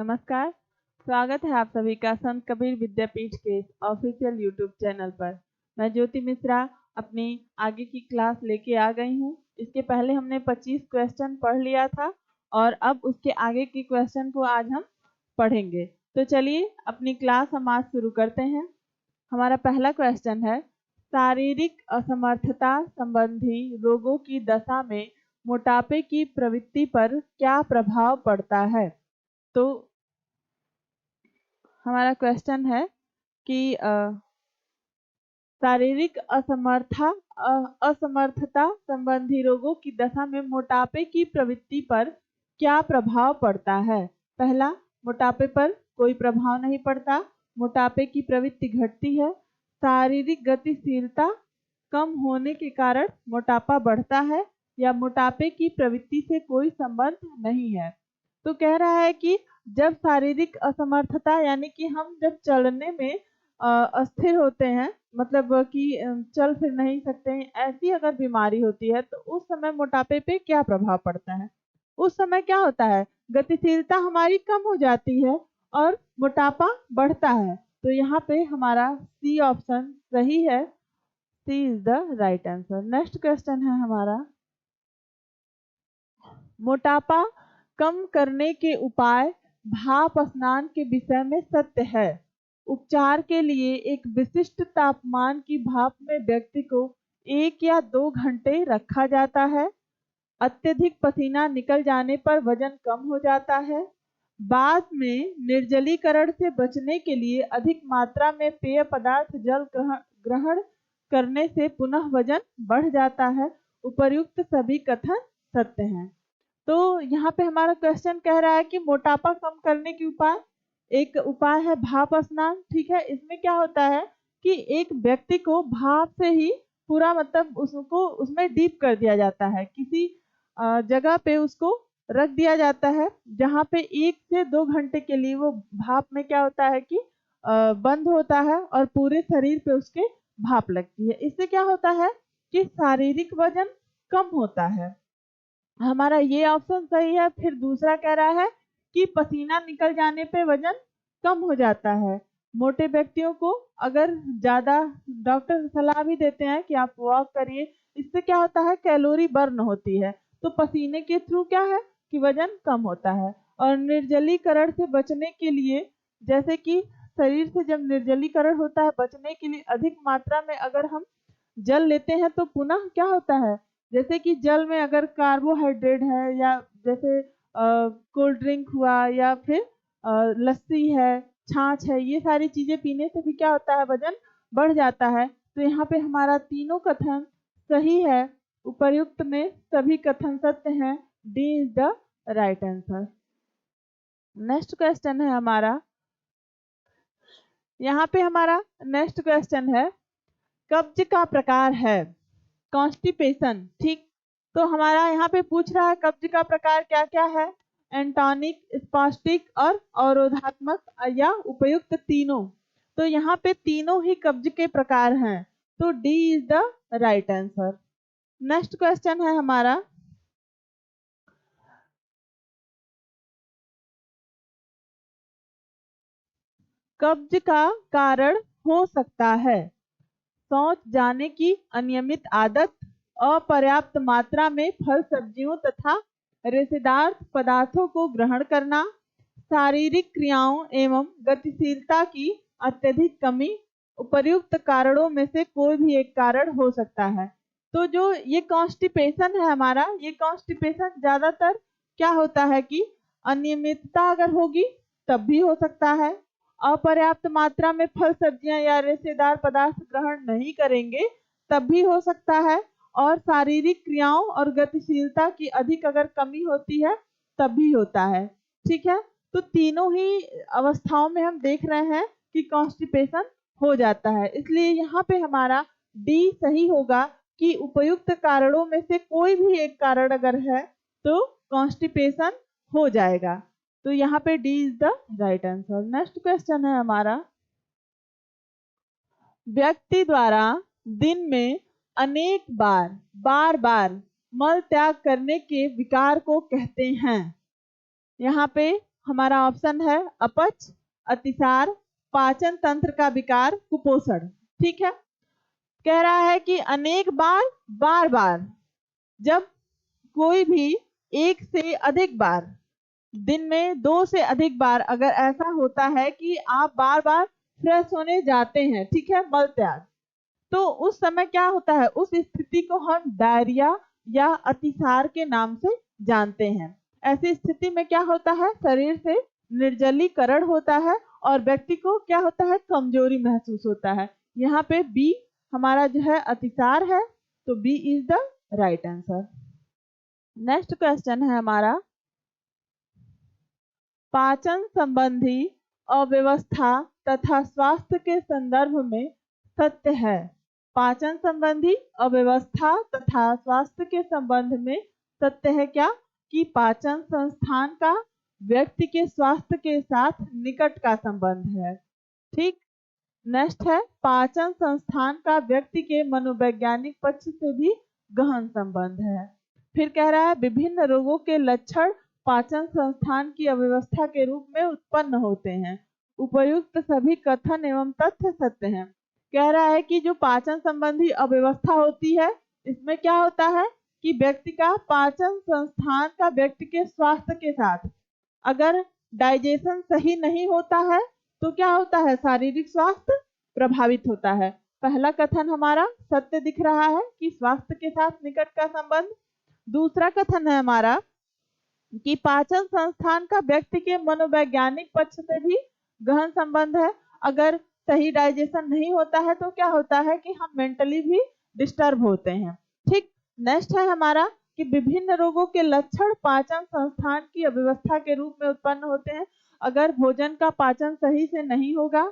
नमस्कार। स्वागत है आप सभी का संत कबीर विद्यापीठ के ऑफिशियल यूट्यूब चैनल पर। मैं ज्योति मिश्रा अपनी आगे की क्लास लेके आ गई हूँ। इसके पहले हमने 25 क्वेश्चन पढ़ लिया था और अब उसके आगे की क्वेश्चन को आज हम पढ़ेंगे। तो चलिए अपनी क्लास हम आज शुरू करते हैं। हमारा पहला क्वेश्चन है, शारीरिक असमर्थता संबंधी रोगों की दशा में मोटापे की प्रवृत्ति पर क्या प्रभाव पड़ता है। तो हमारा क्वेश्चन है कि शारीरिक असमर्थता संबंधी रोगों की दशा में मोटापे की प्रवृत्ति पर क्या प्रभाव पड़ता है। पहला, मोटापे पर कोई प्रभाव नहीं पड़ता, मोटापे की प्रवृत्ति घटती है। शारीरिक गतिशीलता कम होने के कारण मोटापा बढ़ता है या मोटापे की प्रवृत्ति से कोई संबंध नहीं है। तो कह रहा है कि जब शारीरिक असमर्थता यानी कि हम जब चलने में अस्थिर होते हैं, मतलब कि चल फिर नहीं सकते हैं, ऐसी अगर बीमारी होती है तो उस समय मोटापे पे क्या प्रभाव पड़ता है। उस समय क्या होता है, गतिशीलता हमारी कम हो जाती है और मोटापा बढ़ता है। तो यहाँ पे हमारा सी ऑप्शन सही है, C is the right answer. Next question है हमारा, मोटापा कम करने के उपाय भाप स्नान के विषय में सत्य है। उपचार के लिए एक विशिष्ट तापमान की भाप में व्यक्ति को 1 या 2 घंटे रखा जाता है। अत्यधिक पसीना निकल जाने पर वजन कम हो जाता है। बाद में निर्जलीकरण से बचने के लिए अधिक मात्रा में पेय पदार्थ जल ग्रहण करने से पुनः वजन बढ़ जाता है। उपर्युक्त सभी कथन सत्य हैं। तो यहाँ पे हमारा क्वेश्चन कह रहा है कि मोटापा कम करने के उपाय, एक उपाय है भाप स्नान। ठीक है, इसमें क्या होता है कि एक व्यक्ति को भाप से ही पूरा मतलब उसको उसमें डीप कर दिया जाता है, किसी जगह पे उसको रख दिया जाता है जहाँ पे 1 से 2 घंटे के लिए वो भाप में क्या होता है कि बंद होता है और पूरे शरीर पे उसके भाप लगती है। इससे क्या होता है कि शारीरिक वजन कम होता है। हमारा ये ऑप्शन सही है। फिर दूसरा कह रहा है कि पसीना निकल जाने पे वजन कम हो जाता है। मोटे व्यक्तियों को अगर ज़्यादा, डॉक्टर सलाह भी देते हैं कि आप वॉक करिए, इससे क्या होता है कैलोरी बर्न होती है। तो पसीने के थ्रू क्या है कि वजन कम होता है। और निर्जलीकरण से बचने के लिए, जैसे कि शरीर से जब निर्जलीकरण होता है, बचने के लिए अधिक मात्रा में अगर हम जल लेते हैं तो पुनः क्या होता है, जैसे कि जल में अगर कार्बोहाइड्रेट है या जैसे कोल्ड ड्रिंक हुआ या फिर लस्सी है, छाछ है, ये सारी चीजें पीने से भी क्या होता है वजन बढ़ जाता है। तो यहाँ पे हमारा तीनों कथन सही है, उपर्युक्त में सभी कथन सत्य हैं। D is the right answer. Next question है हमारा, यहाँ पे हमारा नेक्स्ट क्वेश्चन है, कब्ज का प्रकार है कॉन्स्टिपेशन। ठीक, तो हमारा यहाँ पे पूछ रहा है कब्ज का प्रकार क्या क्या है, एंटोनिक, स्पास्टिक और अवरोधात्मक या उपयुक्त तीनों। तो यहाँ पे तीनों ही कब्ज के प्रकार हैं, तो D is the right answer. Next question है हमारा, कब्ज का कारण हो सकता है शौच जाने की अनियमित आदत, अपर्याप्त मात्रा में फल सब्जियों तथा रेशेदार पदार्थों को ग्रहण करना, शारीरिक क्रियाओं एवं गतिशीलता की अत्यधिक कमी। उपर्युक्त कारणों में से कोई भी एक कारण हो सकता है। तो जो ये कॉन्स्टिपेशन है हमारा, ये कॉन्स्टिपेशन ज्यादातर क्या होता है कि अनियमितता अगर होगी तब भी हो सकता है, अपर्याप्त मात्रा में फल सब्जियां या रेशेदार पदार्थ ग्रहण नहीं करेंगे तब भी हो सकता है, और शारीरिक क्रियाओं और गतिशीलता की अधिक अगर कमी होती है तब भी होता है। ठीक है, तो तीनों ही अवस्थाओं में हम देख रहे हैं कि कॉन्स्टिपेशन हो जाता है, इसलिए यहाँ पे हमारा डी सही होगा कि उपयुक्त कारणों में से कोई भी एक कारण अगर है तो कॉन्स्टिपेशन हो जाएगा। तो यहाँ पे D is the right answer. Next question है हमारा, व्यक्ति द्वारा दिन में अनेक बार बार मल त्याग करने के विकार को कहते हैं। यहाँ पे हमारा ऑप्शन है अपच, अतिसार, पाचन तंत्र का विकार, कुपोषण। ठीक है, कह रहा है कि अनेक बार, बार बार, जब कोई भी एक से अधिक बार, दिन में 2 से अधिक बार अगर ऐसा होता है कि आप बार बार फ्रेश होने जाते हैं, ठीक है, मल त्याग, तो उस समय क्या होता है, उस स्थिति को हम डायरिया या अतिसार के नाम से जानते हैं। ऐसी स्थिति में क्या होता है, शरीर से निर्जलीकरण होता है और व्यक्ति को क्या होता है, कमजोरी महसूस होता है। यहाँ पे बी हमारा जो है अतिसार है, तो B is the right answer. Next question है हमारा, पाचन संबंधी अव्यवस्था तथा स्वास्थ्य के संदर्भ में सत्य है। पाचन संबंधी अव्यवस्था तथा स्वास्थ्य के संबंध में सत्य है क्या, कि पाचन संस्थान का व्यक्ति के स्वास्थ्य के साथ निकट का संबंध है। ठीक, नेक्स्ट है, पाचन संस्थान का व्यक्ति के मनोवैज्ञानिक पक्ष से भी गहन संबंध है। फिर कह रहा है, विभिन्न रोगों के लक्षण पाचन संस्थान की अव्यवस्था के रूप में उत्पन्न होते हैं। उपर्युक्त सभी कथन एवं तथ्य सत्य हैं। कह रहा है कि जो पाचन संबंधी अव्यवस्था होती है, इसमें क्या होता है कि व्यक्ति का पाचन संस्थान का व्यक्ति के स्वास्थ्य के साथ, अगर डाइजेशन सही नहीं होता है तो क्या होता है, शारीरिक स्वास्थ्य प्रभावित होता है। पहला कथन हमारा सत्य दिख रहा है कि स्वास्थ्य के साथ निकट का संबंध। दूसरा कथन है हमारा कि पाचन संस्थान का व्यक्ति के मनोवैज्ञानिक पक्ष से भी गहन संबंध है। अगर सही डाइजेशन नहीं होता है तो क्या होता है कि हम मेंटली भी डिस्टर्ब होते हैं। ठीक, नेक्स्ट है हमारा कि विभिन्न रोगों के लक्षण पाचन संस्थान की अव्यवस्था के रूप में उत्पन्न होते हैं। अगर भोजन का पाचन सही से नहीं होगा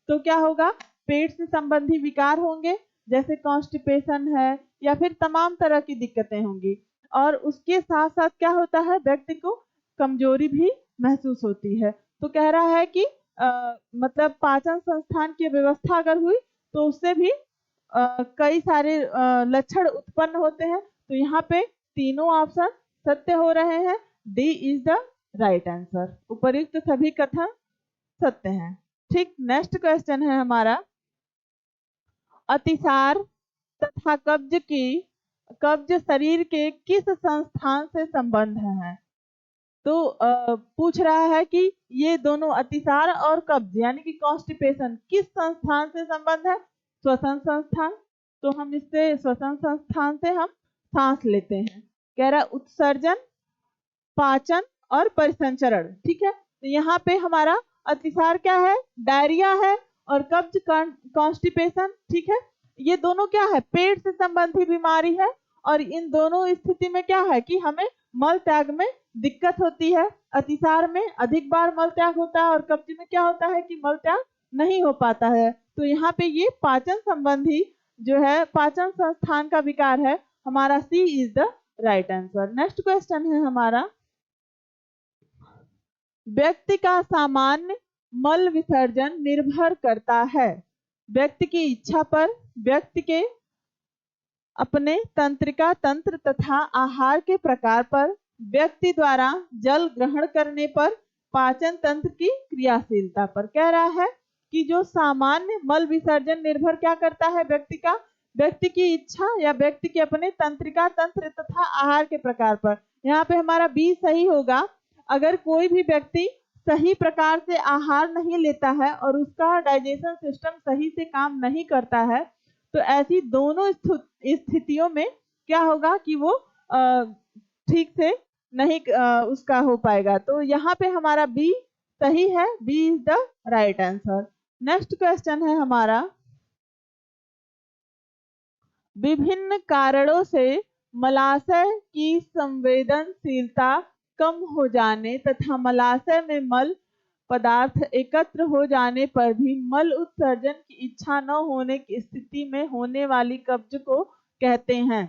तो क्या होगा, पेट से संबंधी विकार होंगे, जैसे कॉन्स्टिपेशन है या फिर तमाम तरह की दिक्कतें होंगी। और उसके साथ साथ क्या होता है, व्यक्ति को कमजोरी भी महसूस होती है। तो कह रहा है कि मतलब पाचन संस्थान की व्यवस्था अगर हुई तो उससे भी कई सारे लक्षण उत्पन्न होते हैं। तो यहाँ पे तीनों ऑप्शन सत्य हो रहे हैं। D is the right answer. उपर्युक्त सभी कथन सत्य हैं। ठीक, नेक्स्ट क्वेश्चन है हमारा, अतिसार तथा कब्ज शरीर के किस संस्थान से संबंध है। तो पूछ रहा है कि ये दोनों अतिसार और कब्ज यानी कि कॉन्स्टिपेशन किस संस्थान से संबंध है, श्वसन संस्थान। तो हम इससे श्वसन संस्थान से हम सांस लेते हैं। कह रहा उत्सर्जन, पाचन और परिसंचरण। ठीक है, तो यहाँ पे हमारा अतिसार क्या है, डायरिया है, और कब्ज कॉन्स्टिपेशन। ठीक है, ये दोनों क्या है, पेट से संबंधी बीमारी है। और इन दोनों स्थिति में क्या है कि हमें मल त्याग में दिक्कत होती है। अतिसार में अधिक बार मल त्याग होता है और कब्ज में क्या होता है कि मल त्याग नहीं हो पाता है। तो यहाँ पे ये पाचन संबंधी जो है, पाचन संस्थान का विकार है। हमारा C is the right answer. Next question है हमारा, व्यक्ति का सामान्य मल विसर्जन निर्भर करता है व्यक्ति की इच्छा पर, व्यक्ति के अपने तंत्रिका तंत्र तथा आहार के प्रकार पर, व्यक्ति द्वारा जल ग्रहण करने पर, पाचन तंत्र की क्रियाशीलता पर। कह रहा है कि जो सामान्य मल विसर्जन निर्भर क्या करता है, व्यक्ति की इच्छा या व्यक्ति के अपने तंत्रिका तंत्र तथा आहार के प्रकार पर। यहाँ पे हमारा बी सही होगा। अगर कोई भी व्यक्ति सही प्रकार से आहार नहीं लेता है और उसका डाइजेशन सिस्टम सही से काम नहीं करता है, तो ऐसी दोनों स्थितियों में क्या होगा कि वो ठीक से नहीं उसका हो पाएगा। तो यहाँ पे हमारा बी सही है। B is the right answer. Next question है हमारा, विभिन्न कारणों से मलाशय की संवेदनशीलता कम हो जाने तथा मलाशय में मल पदार्थ एकत्र हो जाने पर भी मल उत्सर्जन की इच्छा न होने की स्थिति में होने वाली कब्ज को कहते हैं।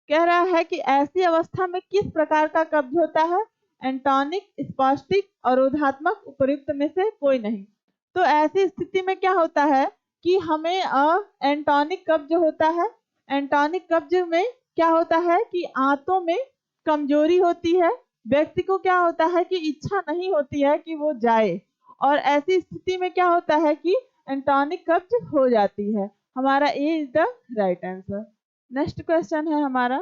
कह रहा है कि ऐसी अवस्था में किस प्रकार का कब्ज होता है, एंटोनिक, स्पॉस्टिक, अवरोधात्मक, उपर्युक्त में से कोई नहीं। तो ऐसी स्थिति में क्या होता है कि हमें एंटोनिक कब्ज होता है। एंटोनिक कब्ज में क्या होता है कि आंतों में कमजोरी होती है, व्यक्ति को क्या होता है कि इच्छा नहीं होती है कि वो जाए, और ऐसी स्थिति में क्या होता है कि एंटोनिक कब्ज हो जाती है। हमारा A is the right answer. Next question है हमारा,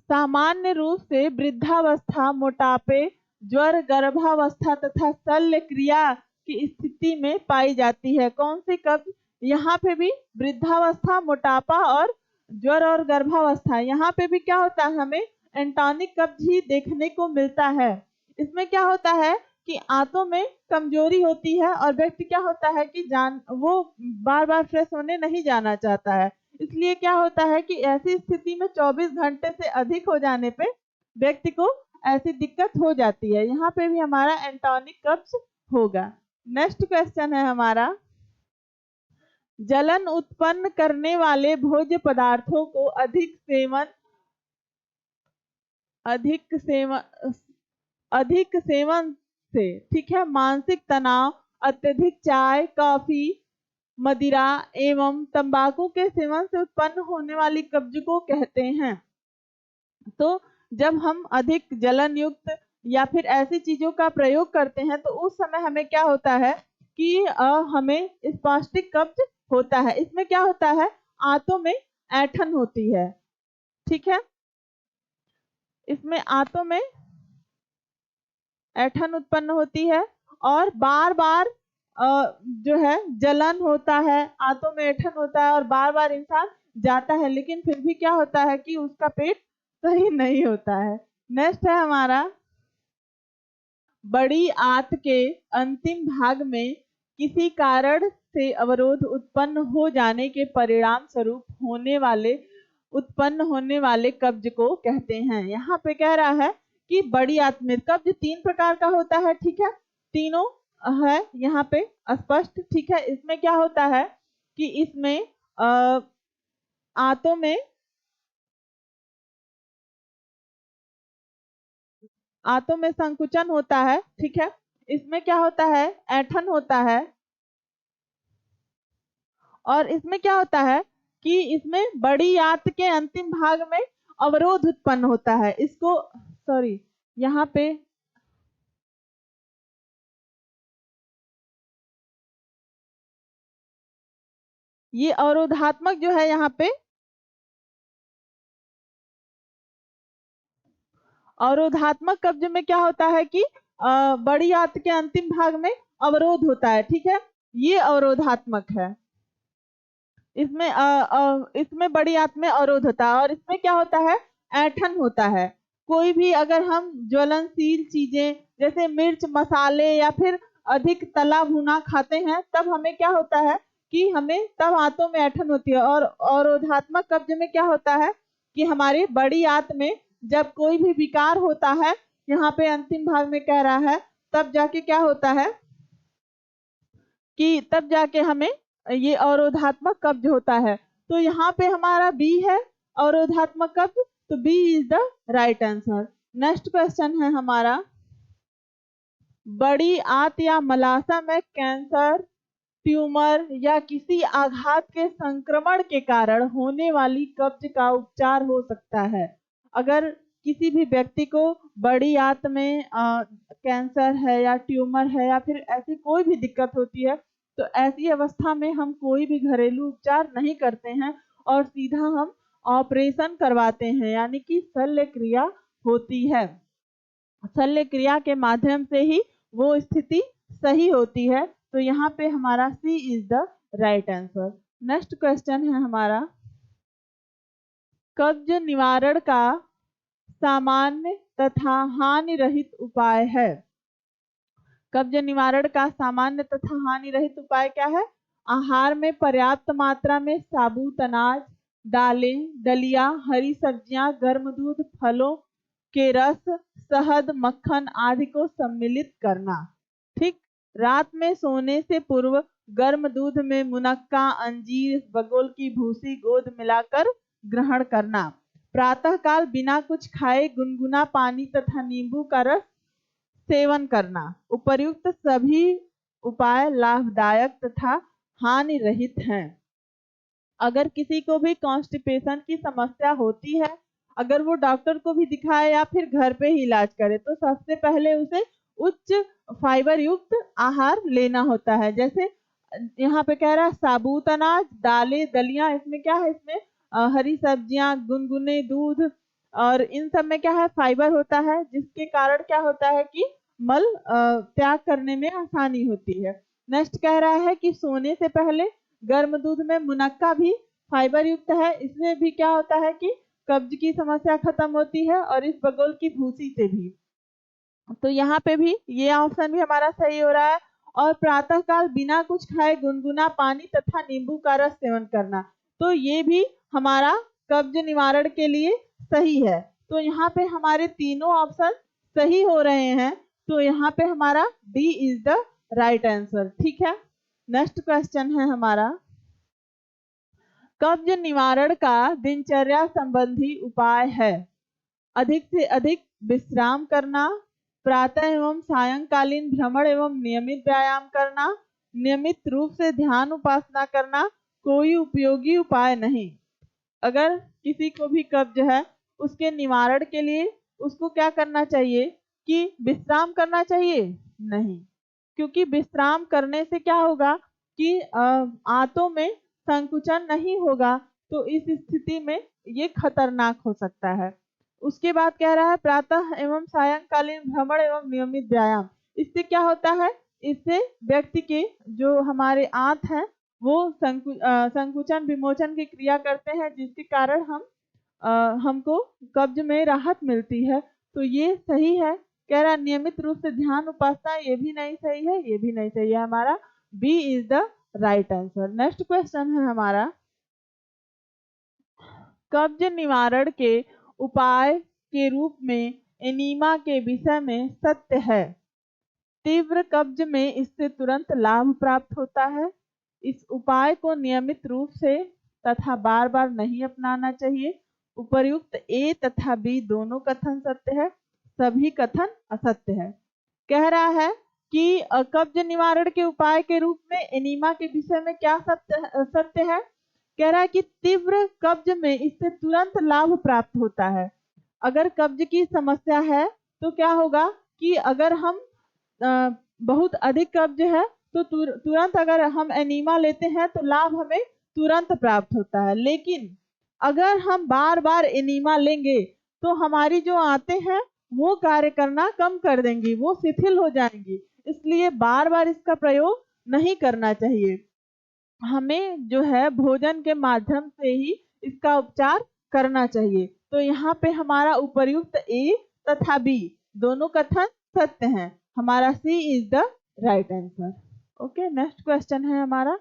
सामान्य रूप से वृद्धावस्था, मोटापे, ज्वर, गर्भावस्था तथा शल्य क्रिया की स्थिति में पाई जाती है। कौन सी कब्ज? यहाँ पे भी वृद्धावस्था, मोटापा और ज्वर और गर्भावस्था, यहाँ पे भी क्या होता है, हमें एंटोनिक कब्ज ही देखने को मिलता है। इसमें क्या होता है कि आंतों में कमजोरी होती है और व्यक्ति क्या होता है कि वो बार बार फ्रेश होने नहीं जाना चाहता है। इसलिए क्या होता है कि ऐसी स्थिति में 24 घंटे से अधिक हो जाने पे व्यक्ति को ऐसी दिक्कत हो जाती है। यहाँ पे भी हमारा एंटोनिक कब्ज होगा। नेक्स्ट क्वेश्चन है हमारा, जलन उत्पन्न करने वाले भोज्य पदार्थों को अधिक सेवन से, ठीक है, मानसिक तनाव, अत्यधिक चाय, कॉफी, मदिरा एवं तंबाकू के सेवन से उत्पन्न होने वाली कब्ज को कहते हैं। तो जब हम अधिक जलन युक्त या फिर ऐसी चीजों का प्रयोग करते हैं तो उस समय हमें क्या होता है कि हमें स्पास्टिक कब्ज होता है। इसमें क्या होता है, आंतों में ऐंठन होती है, ठीक है, इसमें आंतों में ऐंठन उत्पन्न होती है और बार बार जो है जलन होता है, आंतों में ऐंठन होता है और बार बार इंसान जाता है, लेकिन फिर भी क्या होता है कि उसका पेट सही नहीं होता है। नेक्स्ट है हमारा, बड़ी आंत के अंतिम भाग में किसी कारण से अवरोध उत्पन्न हो जाने के परिणाम स्वरूप उत्पन्न होने वाले कब्ज को कहते हैं। यहाँ पे कह रहा है कि बड़ी आंत में कब्ज 3 प्रकार का होता है, ठीक है, तीनों है यहाँ पे स्पष्ट, ठीक है। इसमें क्या होता है कि इसमें आंतों में संकुचन होता है, ठीक है, इसमें क्या होता है, ऐंठन होता है, और इसमें क्या होता है कि इसमें बड़ी आंत के अंतिम भाग में अवरोध उत्पन्न होता है। इसको यहाँ पे ये अवरोधात्मक जो है, यहाँ पे अवरोधात्मक कब्ज में क्या होता है कि बड़ी आंत के अंतिम भाग में अवरोध होता है, ठीक है, ये अवरोधात्मक है। इसमें बड़ी आंत में अवरोध होता है और इसमें क्या होता है, ऐंठन होता है। कोई भी अगर हम ज्वलनशील चीजें जैसे मिर्च, मसाले या फिर अधिक तला भुना खाते हैं तब हमें क्या होता है कि हमें तब आंतों में ऐंठन होती है। और अवरोधात्मक कब्ज में क्या होता है कि हमारी बड़ी आंत में जब कोई भी विकार होता है, यहाँ पे अंतिम भाग में कह रहा है, तब जाके क्या होता है कि तब जाके हमें ये अवरोधात्मक कब्ज होता है। तो यहाँ पे हमारा बी है अवरोधात्मक कब्ज, तो B is the right answer. Next question है हमारा, बड़ी आंत या मलाशा में कैंसर, ट्यूमर या किसी आघात के संक्रमण के कारण होने वाली कब्ज का उपचार हो सकता है। अगर किसी भी व्यक्ति को बड़ी आंत में कैंसर है या ट्यूमर है या फिर ऐसी कोई भी दिक्कत होती है तो ऐसी अवस्था में हम कोई भी घरेलू उपचार नहीं करते हैं और सीधा हम ऑपरेशन करवाते हैं, यानी कि शल्य क्रिया होती है। शल्य क्रिया के माध्यम से ही वो स्थिति सही होती है। तो यहाँ पे हमारा C is the right answer. Next question है हमारा, कब्ज निवारण का सामान्य तथा हानि रहित उपाय है। कब्ज निवारण का सामान्य तथा हानि रहित उपाय क्या है? आहार में पर्याप्त मात्रा में साबुत अनाज, दालें, दलिया, हरी सब्जियां, गर्म दूध, फलों के रस, शहद, मक्खन आदि को सम्मिलित करना। ठीक, रात में सोने से पूर्व गर्म दूध में मुनक्का, अंजीर, बगोल की भूसी, गोंद मिलाकर ग्रहण करना। प्रातः काल बिना कुछ खाए गुनगुना पानी तथा नींबू का रस सेवन करना। उपर्युक्त सभी उपाय लाभदायक तथा हानि रहित हैं। अगर किसी को भी कॉन्स्टिपेशन की समस्या होती है, अगर वो डॉक्टर को भी दिखाए या फिर घर पे ही इलाज करे, तो सबसे पहले उसे उच्च फाइबर युक्त आहार लेना होता है। जैसे यहाँ पे कह रहा है साबुत अनाज, दालें, दलियां, इसमें क्या है, इसमें हरी सब्जियां, गुनगुने दूध, और इन सब में क्या है, फाइबर होता है, जिसके कारण क्या होता है कि मल त्याग करने में आसानी होती है। नेक्स्ट कह रहा है कि सोने से पहले गर्म दूध में मुनक्का भी फाइबर युक्त है। इसमें भी क्या होता है कि कब्ज की समस्या खत्म होती है, और इस बगोल की भूसी से भी। तो यहाँ पे भी ये ऑप्शन भी हमारा सही हो रहा है। और प्रातः काल बिना कुछ खाए गुनगुना पानी तथा नींबू का रस सेवन करना, तो ये भी हमारा कब्ज निवारण के लिए सही है। तो यहाँ पे हमारे तीनों ऑप्शन सही हो रहे हैं। तो यहाँ पे हमारा D is the right answer. ठीक है, नेक्स्ट क्वेश्चन है हमारा, कब्ज निवारण का दिनचर्या संबंधी उपाय है। अधिक से अधिक विश्राम करना, प्रातः एवं सायंकालीन भ्रमण एवं नियमित व्यायाम करना, नियमित रूप से ध्यान उपासना करना, कोई उपयोगी उपाय नहीं। अगर किसी को भी कब्ज है, उसके निवारण के लिए उसको क्या करना चाहिए कि विश्राम करना चाहिए? नहीं, क्योंकि विश्राम करने से क्या होगा कि आंतों में संकुचन नहीं होगा, तो इस स्थिति में ये खतरनाक हो सकता है। उसके बाद कह रहा है प्रातः एवं सायंकालीन भ्रमण एवं नियमित व्यायाम। इससे क्या होता है, इससे व्यक्ति के जो हमारे आंत हैं वो संकुचन विमोचन की क्रिया करते हैं, जिसके कारण हमको कब्ज में राहत मिलती है। तो ये सही है। कह रहा नियमित रूप से ध्यान उपासना, ये भी नहीं सही है, ये भी नहीं सही है। हमारा B is the right answer. Next question है हमारा, कब्ज निवारण के उपाय के रूप में एनीमा के विषय में सत्य है। तीव्र कब्ज में इससे तुरंत लाभ प्राप्त होता है। इस उपाय को नियमित रूप से तथा बार बार नहीं अपनाना चाहिए। उपर्युक्त ए तथा बी दोनों कथन सत्य है, सभी कथन असत्य है। कह रहा है कि कब्ज निवारण के उपाय के रूप में एनीमा के विषय में क्या सत्य है। कह रहा है कि तीव्र कब्ज में इससे तुरंत लाभ प्राप्त होता है। अगर कब्ज की समस्या है तो क्या होगा कि अगर हम बहुत अधिक कब्ज है तो तुरंत अगर हम एनीमा लेते हैं तो लाभ हमें तुरंत प्राप्त होता है। लेकिन अगर हम बार बार एनीमा लेंगे तो हमारी जो आंतें हैं वो कार्य करना कम कर देंगी, वो शिथिल हो जाएंगी। इसलिए बार बार इसका प्रयोग नहीं करना चाहिए। हमें जो है भोजन के माध्यम से ही इसका उपचार करना चाहिए। तो यहाँ पे हमारा उपर्युक्त ए तथा बी दोनों कथन सत्य हैं। हमारा C is the right answer. Okay, next question है हमारा,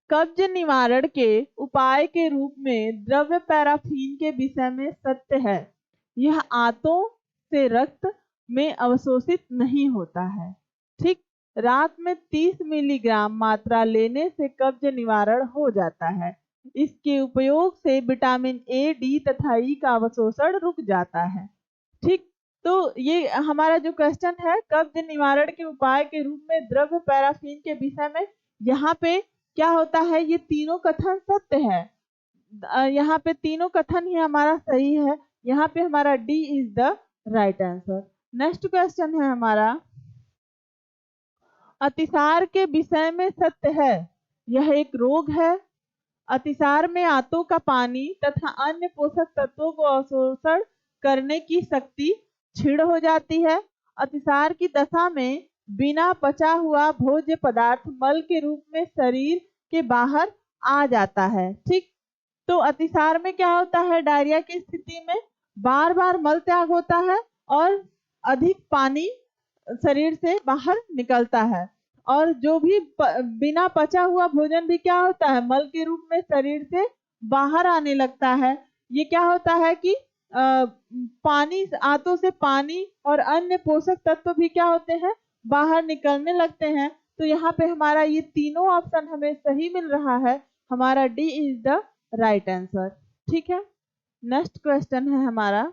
कब्ज निवारण के उपाय के रूप में द्रव्य पैराफीन के विषय में सत्य है। यह आंतों से रक्त में अवशोषित नहीं होता है। ठीक, रात में 30 मिलीग्राम मात्रा लेने से कब्ज निवारण हो जाता है। इसके उपयोग से विटामिन ए, डी तथा ई का अवशोषण रुक जाता है। ठीक, तो ये हमारा जो क्वेश्चन है कब्ज निवारण के उपाय के रूप में द्रव्य पैराफीन के विषय में, यहाँ पे क्या होता है, ये तीनों कथन सत्य है। यहाँ पे तीनों कथन ही हमारा सही है। यहाँ पे हमारा D is the right answer. Next question है हमारा, अतिसार के विषय में सत्य है। यह एक रोग है। अतिसार में आंतों का पानी तथा अन्य पोषक तत्वों को अवशोषण करने की शक्ति क्षीण हो जाती है। अतिसार की दशा में बिना पचा हुआ भोज्य पदार्थ मल के रूप में शरीर के बाहर आ जाता है। ठीक, तो अतिसार में क्या होता है, डायरिया की स्थिति में बार बार मल त्याग होता है और अधिक पानी शरीर से बाहर निकलता है। और जो भी बिना पचा हुआ भोजन भी क्या होता है, मल के रूप में शरीर से बाहर आने लगता है। ये क्या होता है कि पानी, आंतों से पानी और अन्य पोषक तत्व भी क्या होते हैं, बाहर निकलने लगते हैं। तो यहाँ पे हमारा ये तीनों ऑप्शन हमें सही मिल रहा है। हमारा D is the right answer. ठीक है, नेक्स्ट क्वेश्चन है हमारा,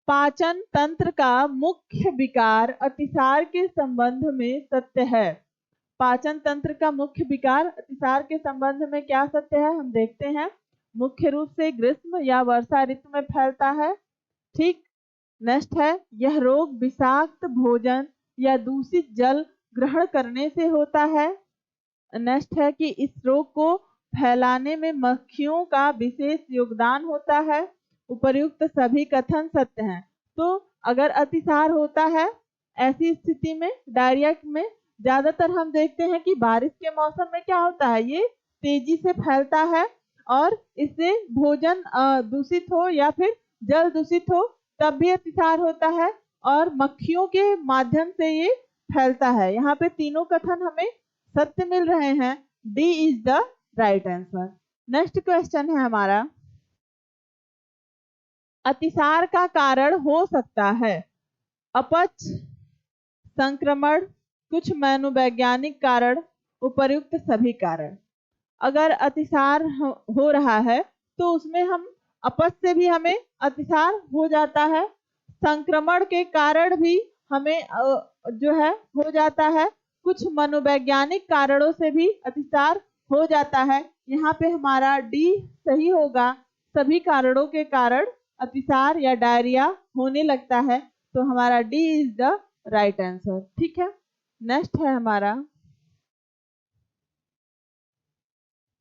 पाचन तंत्र का मुख्य विकार अतिसार के संबंध में सत्य है। पाचन तंत्र का मुख्य विकार अतिसार के संबंध में क्या सत्य है, हम देखते हैं। मुख्य रूप से ग्रीष्म या वर्षा ऋतु में फैलता है। ठीक। नेक्स्ट है, यह रोग विषाक्त भोजन या दूषित जल ग्रहण करने से होता है। नेक्स्ट है कि इस रोग को फैलाने में मक्खियों का विशेष योगदान होता है। उपर्युक्त सभी कथन सत्य हैं। तो अगर अतिसार होता है, ऐसी स्थिति में डायरिया में ज्यादातर हम देखते हैं कि बारिश के मौसम में क्या होता है, ये तेजी से फैलता है और इससे भोजन दूषित हो या फिर जल दूषित हो तब भी अतिसार होता है और मक्खियों के माध्यम से ये फैलता है। यहाँ पे तीनों कथन हमें सत्य मिल रहे हैं। D is the right answer. Next question है हमारा, अतिसार का कारण हो सकता है अपच, संक्रमण, कुछ मनोवैज्ञानिक कारण, उपर्युक्त सभी कारण। अगर अतिसार हो रहा है तो उसमें हम अपच से भी हमें अतिसार हो जाता है, संक्रमण के कारण भी हमें जो है हो जाता है, कुछ मनोवैज्ञानिक कारणों से भी अतिसार हो जाता है। यहाँ पे हमारा डी सही होगा, सभी कारणों के कारण अतिसार या डायरिया होने लगता है। तो हमारा D is the right answer. ठीक है। नेक्स्ट है हमारा,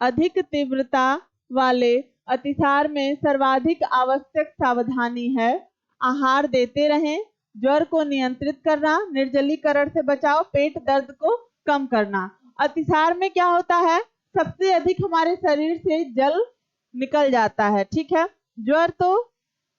अधिक तीव्रता वाले अतिसार में सर्वाधिक आवश्यक सावधानी है, आहार देते रहें, ज्वर को नियंत्रित करना, निर्जलीकरण से बचाव, पेट दर्द को कम करना। अतिसार में क्या होता है, सबसे अधिक हमारे शरीर से जल निकल जाता है। ठीक है। ज्वर तो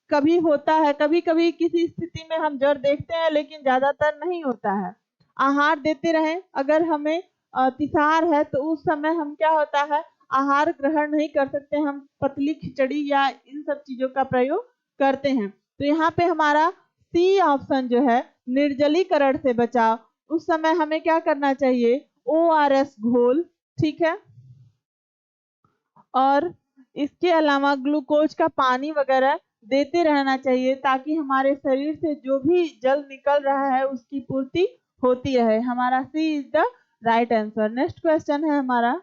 कभी होता है, कभी कभी किसी स्थिति में हम ज्वर देखते हैं लेकिन ज्यादातर नहीं होता है। आहार देते रहें, अगर हमें अतिसार है तो उस समय हम क्या होता है, आहार ग्रहण नहीं कर सकते, हम पतली खिचड़ी या इन सब चीजों का प्रयोग करते हैं। तो यहाँ पे हमारा सी ऑप्शन जो है, निर्जलीकरण से बचाव, उस समय हमें क्या करना चाहिए, ORS घोल। ठीक है। और इसके अलावा ग्लूकोज का पानी वगैरह देते रहना चाहिए ताकि हमारे शरीर से जो भी जल निकल रहा है उसकी पूर्ति होती रहे। हमारा C is the right answer. Next question है हमारा,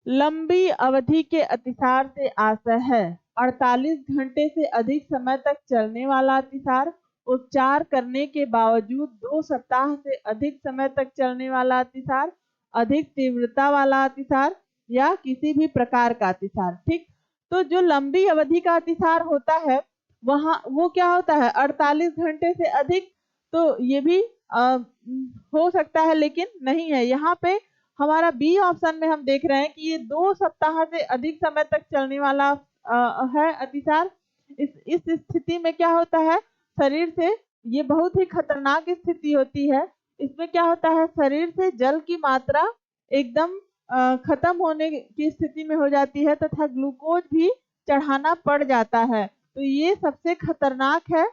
लंबी अवधि के अतिसार से आशय है 48 घंटे से अधिक समय तक चलने वाला अतिसार, उपचार करने के बावजूद 2 सप्ताह से अधिक समय तक चलने वाला अतिसार, अधिक तीव्रता वाला अतिसार या किसी भी प्रकार का अतिसार। ठीक। तो जो लंबी अवधि का अतिसार होता है वहाँ वो क्या होता है, 48 घंटे से अधिक, तो ये भी हो सकता है लेकिन नहीं है। यहाँ पे हमारा बी ऑप्शन में हम देख रहे हैं कि ये 2 सप्ताह से अधिक समय तक चलने वाला है अतिसार। इस स्थिति में क्या होता है, शरीर से, ये बहुत ही खतरनाक स्थिति होती है। इसमें क्या होता है, शरीर से जल की मात्रा एकदम खत्म होने की स्थिति में हो जाती है तथा ग्लूकोज भी चढ़ाना पड़ जाता है। तो ये सबसे खतरनाक है।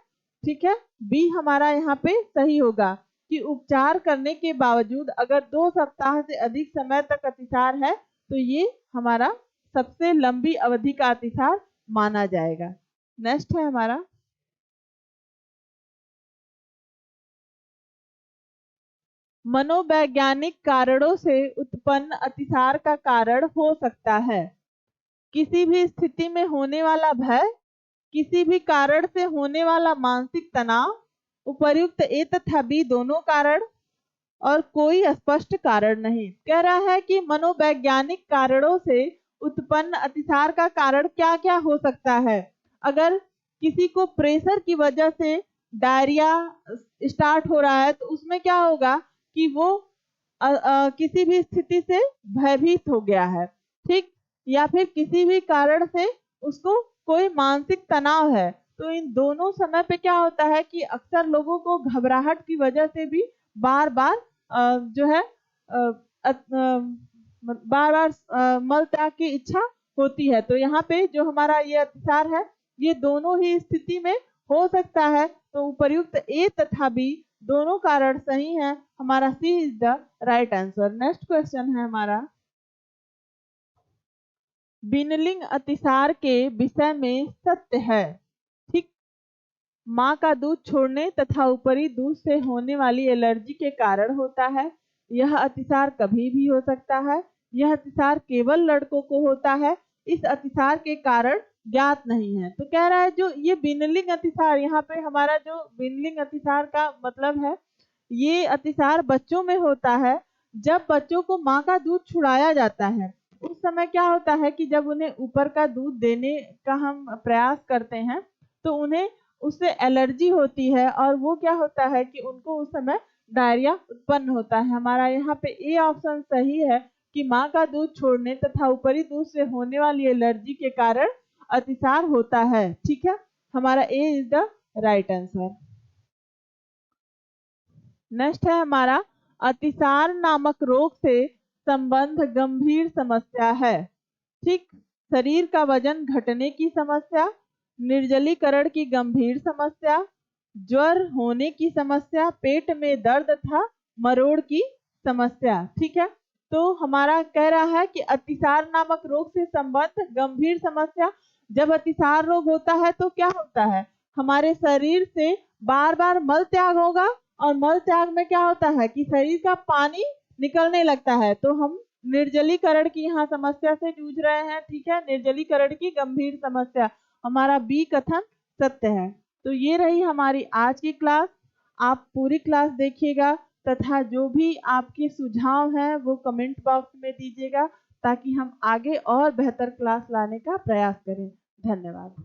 ठीक है। बी हमारा यहाँ पे सही होगा कि उपचार करने के बावजूद अगर 2 सप्ताह से अधिक समय तक अतिसार है तो ये हमारा सबसे लंबी अवधि का अतिसार माना जाएगा। नेक्स्ट है हमारा, मनोवैज्ञानिक कारणों से उत्पन्न अतिसार का कारण हो सकता है किसी भी स्थिति में होने वाला भय, किसी भी कारण से होने वाला मानसिक तनाव, उपर्युक्त ए तथा बी दोनों कारण, और कोई स्पष्ट कारण नहीं। कह रहा है कि मनोवैज्ञानिक कारणों से उत्पन्न अतिसार का कारण क्या क्या हो सकता है। अगर किसी को प्रेशर की वजह से डायरिया स्टार्ट हो रहा है तो उसमें क्या होगा कि वो किसी भी स्थिति से भयभीत हो गया है। ठीक। या फिर किसी भी कारण से उसको कोई मानसिक तनाव है। तो इन दोनों समय पे क्या होता है कि अक्सर लोगों को घबराहट की वजह से भी बार बार जो है बार बार मल त्याग की इच्छा होती है। तो यहाँ पे जो हमारा ये अतिसार है ये दोनों ही स्थिति में हो सकता है। तो उपर्युक्त ए तथा बी दोनों कारण सही हैं। हमारा C is the right answer. Next question है हमारा, बिनलिंग अतिसार के विषय में सत्य है। ठीक। माँ का दूध छोड़ने तथा ऊपरी दूध से होने वाली एलर्जी के कारण होता है। यह अतिसार कभी भी हो सकता है। यह अतिसार केवल लड़कों को होता है। इस अतिसार के कारण ज्ञात नहीं है। तो कह रहा है जो ये विनलिंग अतिसार, यहाँ पे हमारा जो विनलिंग अतिसार का मतलब है, ये अतिसार बच्चों में होता है जब बच्चों को माँ का दूध छुड़ाया जाता है। उस समय क्या होता है कि जब उन्हें ऊपर का दूध देने का हम प्रयास करते हैं तो उन्हें उससे एलर्जी होती है और वो क्या होता है कि उनको उस समय डायरिया उत्पन्न होता है। हमारा यहाँ पे ए ऑप्शन सही है कि माँ का दूध छोड़ने तथा ऊपरी दूध से होने वाली एलर्जी के कारण अतिसार होता है। ठीक है, हमारा A is the right answer. Next है हमारा अतिसार नामक रोग से संबंध गंभीर समस्या है। ठीक, शरीर का वजन घटने की समस्या, निर्जलीकरण की गंभीर समस्या, ज्वर होने की समस्या, पेट में दर्द तथा मरोड़ की समस्या। ठीक है, तो हमारा कह रहा है कि अतिसार नामक रोग से संबंध गंभीर समस्या। जब अतिसार रोग होता है तो क्या होता है, हमारे शरीर से बार बार मल त्याग होगा और मल त्याग में क्या होता है कि शरीर का पानी निकलने लगता है, तो हम निर्जलीकरण की यहाँ समस्या से जूझ रहे हैं। ठीक है, निर्जलीकरण की गंभीर समस्या, हमारा बी कथन सत्य है। तो ये रही हमारी आज की क्लास। आप पूरी क्लास देखिएगा तथा जो भी आपके सुझाव हैं वो कमेंट बॉक्स में दीजिएगा ताकि हम आगे और बेहतर क्लास लाने का प्रयास करें। धन्यवाद।